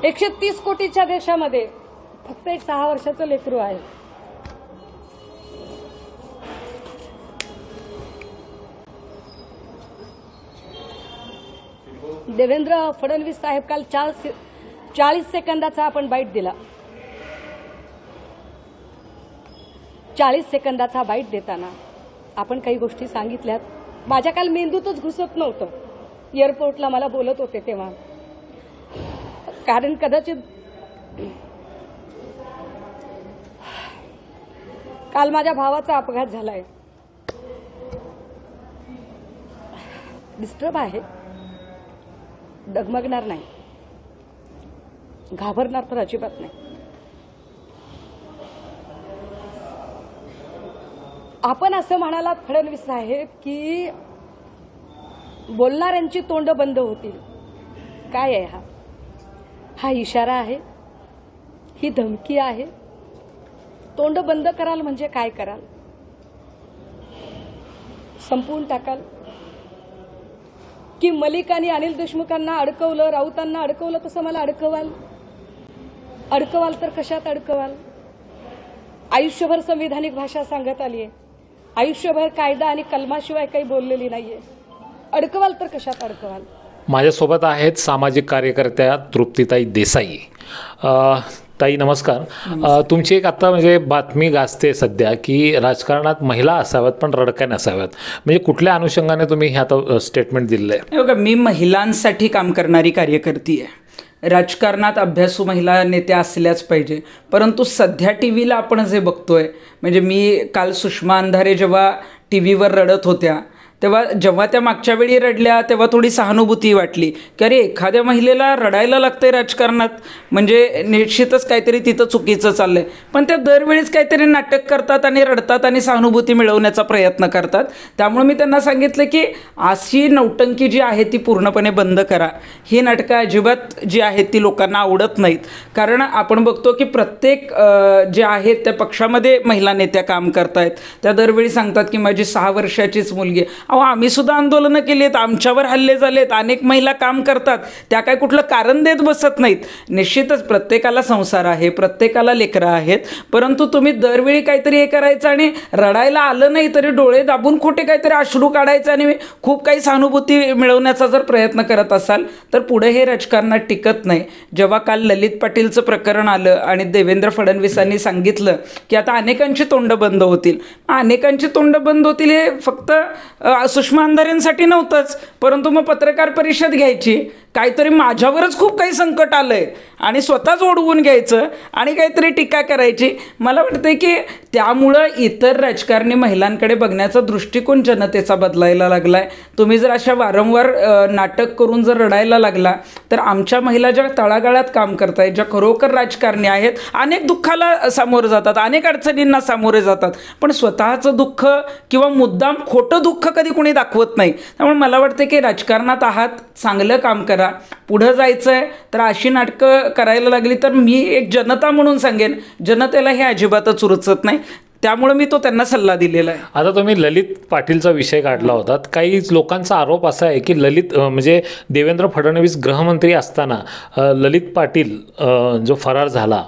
130 कोटीच्या देशामध्ये फक्त एक 6 वर्षाचं लेकरू आहे. देवेंद्र फडणवीस साहेब काल 40 सेकंदाचा आपण बाईट दिला. 40 सेकंदाचा बाईट देताना आपण काही गोष्टी सांगितल्यात. माझ्या काल मेंदूतच घुसत नव्हतं. एअरपोर्टला मला बोलत होते तेव्हा, कारण कदाचित काल माझ्या भावाचा अपघात झालाय. डिस्टर्ब आहे, डगमगणार नाही, घाबरणार तर अजिबात नाही. आपण असं म्हणालात फडणवीस साहेब की बोलणाऱ्यांची तोंड बंद होतील. काय आहे हा? हा इशारा आहे, ही धमकी आहे. तोंड बंद कराल म्हणजे काय कराल? संपवून टाकाल की मलिक आणि अनिल देशमुखांना अडकवलं, राऊतांना अडकवलं तसं मला अडकवाल? अडकवाल तर कशात अडकवाल? आयुष्यभर संविधानिक भाषा सांगत आली आहे, आयुष्यभर कायदा आणि कलमाशिवाय काही बोललेली नाहीये. अडकवाल तर कशात अडकवाल? माझ्यासोबत आहेत सामाजिक कार्यकर्त्या तृप्तीताई देसाई. ताई नमस्कार. तुमची एक आता म्हणजे बातमी गाजते सध्या की राजकारणात महिला असाव्यात पण रडक्या नसाव्यात. म्हणजे कुठल्या अनुषंगाने तुम्ही हे आता स्टेटमेंट दिलेलं आहे? बघा, मी महिलांसाठी काम करणारी कार्यकर्ती आहे. राजकारणात अभ्यासू महिला नेत्या असल्याच पाहिजे. परंतु सध्या टी व्हीला आपण जे बघतोय, म्हणजे मी काल सुषमा अंधारे जेव्हा टी व्हीवर रडत होत्या तेव्हा जेव्हा त्या मागच्या वेळी रडल्या तेव्हा थोडी सहानुभूती वाटली की अरे एखाद्या महिलेला रडायला लागतंय राजकारणात म्हणजे निश्चितच काहीतरी तिथं चुकीचं चाललंय. पण त्या दरवेळीच काहीतरी नाटक करतात आणि रडतात आणि सहानुभूती मिळवण्याचा प्रयत्न करतात. त्यामुळे मी त्यांना सांगितलं की अशी नौटंकी जी आहे ती पूर्णपणे बंद करा. ही नाटकं अजिबात जी आहेत ती लोकांना आवडत नाहीत. कारण आपण बघतो की प्रत्येक जे आहेत त्या पक्षामध्ये महिला नेत्या काम करतायत. त्या दरवेळी सांगतात की माझी 6 वर्षाचीच मुलगी. अहो, आम्ही सुद्धा आंदोलनं केली आहेत, आमच्यावर हल्ले झालेत, अनेक महिला काम करतात, त्या काय कुठलं कारण देत बसत नाहीत. निश्चितच प्रत्येकाला संसार आहे, प्रत्येकाला लेकरं आहेत. परंतु तुम्ही दरवेळी काहीतरी हे करायचं आणि रडायला आलं नाही तरी डोळे दाबून खोटे काहीतरी अश्रू काढायचं आणि खूप काही सहानुभूती मिळवण्याचा जर प्रयत्न करत असाल तर पुढे हे राजकारणात टिकत नाही. जेव्हा काल ललित पाटीलचं प्रकरण आलं आणि देवेंद्र फडणवीसांनी सांगितलं की आता अनेकांची तोंड बंद होतील, अनेकांची तोंड बंद होतील हे फक्त सुषमा अंधारेंसाठी नव्हतंच, परंतु मग पत्रकार परिषद घ्यायची, काहीतरी माझ्यावरच खूप काही संकट आलंय आणि स्वतःच ओढवून घ्यायचं आणि काहीतरी टीका करायची. मला वाटतंय की त्यामुळं इतर राजकारणी महिलांकडे बघण्याचा दृष्टिकोन जनतेचा बदलायला लागला आहे. तुम्ही जर अशा वारंवार नाटक करून जर रडायला लागला तर आमच्या महिला ज्या तळागाळात काम करत आहेत, ज्या खरोखर राजकारणी आहेत, अनेक दुःखाला सामोरे जातात, अनेक अडचणींना सामोरे जातात, पण स्वतःचं दुःख किंवा मुद्दाम खोटं दुःख कधी कोणी दाखवत नाही. त्यामुळे मला वाटतं की राजकारणात आहात, चांगलं काम करा. पुढं जायचं आहे तर अशी नाटकं करायला लागली तर मी एक जनता म्हणून सांगेन, जनतेला हे अजिबातच रुचत नाही. त्यामुळे मी तो त्यांना सल्ला दिलेला आहे. आता तुम्ही ललित पाटीलचा विषय काढला होता. काही लोकांचा आरोप असा आहे की म्हणजे देवेंद्र फडणवीस गृहमंत्री असताना ललित पाटील जो फरार झाला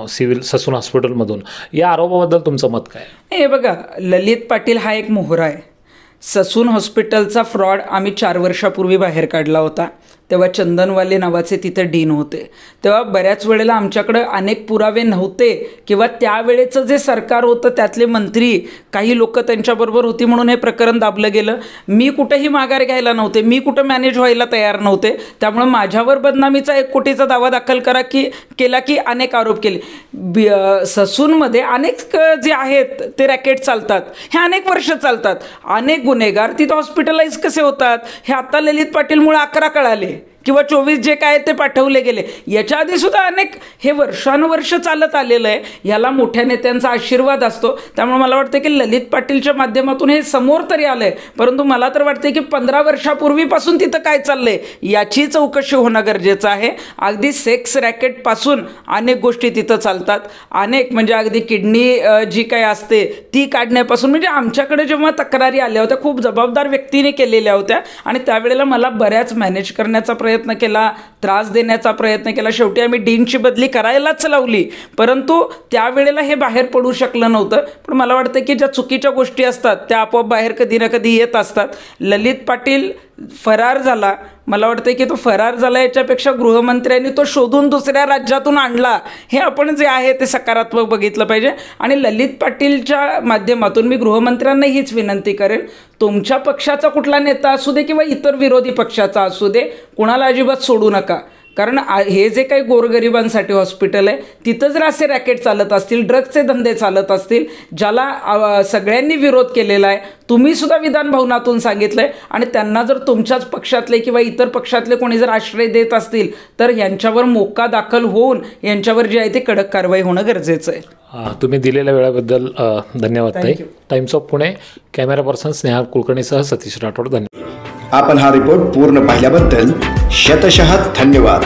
सिव्हिल ससून हॉस्पिटलमधून, या आरोपाबद्दल तुमचं मत काय? हे बघा, ललित पाटील हा एक मोहरा आहे. ससून हॉस्पिटलचा फ्रॉड आम्ही 4 वर्षापूर्वी बाहेर काढला होता. तेव्हा चंदनवाले नावाचे तिथे डीन होते. तेव्हा बऱ्याच वेळेला आमच्याकडं अनेक पुरावे नव्हते किंवा त्यावेळेचं जे सरकार होतं त्यातले मंत्री काही लोक त्यांच्याबरोबर होती म्हणून हे प्रकरण दाबलं गेलं. मी कुठेही माघार घ्यायला नव्हते, मी कुठं मॅनेज व्हायला तयार नव्हते. त्यामुळे माझ्यावर बदनामीचा 1 कोटीचा दावा दाखल केला की अनेक आरोप केले. ससूनमध्ये अनेक जे आहेत ते रॅकेट चालतात, हे अनेक वर्ष चालतात. अनेक गुन्हेगार तिथं हॉस्पिटलाइज कसे होतात हे आता ललित पाटीलमुळे 11 कळाले किंवा 24 जे काय ते पाठवले गेले. याच्या आधी सुद्धा अनेक हे वर्षानुवर्ष चालत आलेलं आहे. याला मोठ्या नेत्यांचा आशीर्वाद असतो. त्यामुळे मला वाटतं की ललित पाटीलच्या माध्यमातून हे समोर तरी आलं आहे. परंतु मला तर वाटतं की 15 वर्षापूर्वीपासून तिथं काय चाललंय याची चौकशी होणं गरजेचं आहे. अगदी सेक्स रॅकेटपासून अनेक गोष्टी तिथं चालतात. अनेक म्हणजे अगदी किडनी जी काय असते ती काढण्यापासून, म्हणजे आमच्याकडे जेव्हा तक्रारी आल्या होत्या खूप जबाबदार व्यक्तीने केलेल्या होत्या आणि त्यावेळेला मला बऱ्याच मॅनेज करण्याचा प्रयत्न केला, त्रास देण्याचा प्रयत्न केला, शेवटी आम्ही डीनची बदली करायलाच लावली, परंतु त्यावेळेला हे बाहेर पडू शकलं नव्हतं. पण मला वाटतं की ज्या चुकीच्या गोष्टी असतात त्या आपोआप बाहेर कधी ना कधी येत असतात. ललित पाटील फरार झाला, मला वाटतं की तो फरार झाला याच्यापेक्षा गृहमंत्र्यांनी तो शोधून दुसऱ्या राज्यातून आणला, हे आपण जे आहे ते सकारात्मक बघितलं पाहिजे. आणि ललित पाटीलच्या माध्यमातून मी गृहमंत्र्यांना हीच विनंती करेन, तुमच्या पक्षाचा कुठला नेता असू दे किंवा इतर विरोधी पक्षाचा असू दे, कुणाला अजिबात सोडू नका. कारण हे जे काही गोरगरिबांसाठी हॉस्पिटल आहे तिथं जर असे रॅकेट चालत असतील, ड्रग्जचे धंदे चालत असतील, ज्याला सगळ्यांनी विरोध केलेला आहे, तुम्ही सुद्धा विधान भवनातून सांगितलं आहे, आणि त्यांना जर तुमच्याच पक्षातले किंवा इतर पक्षातले कोणी जर आश्रय देत असतील तर यांच्यावर मोक्का दाखल होऊन यांच्यावर जे आहे ते कडक कारवाई होणं गरजेचं आहे. तुम्ही दिलेल्या वेळाबद्दल धन्यवाद ताई. Times of Pune, camera person Sneha कुलकर्णीसह सतीश राठोड. धन्यवाद. आपण हा रिपोर्ट पूर्ण पाहिल्याबद्दल शतशः धन्यवाद.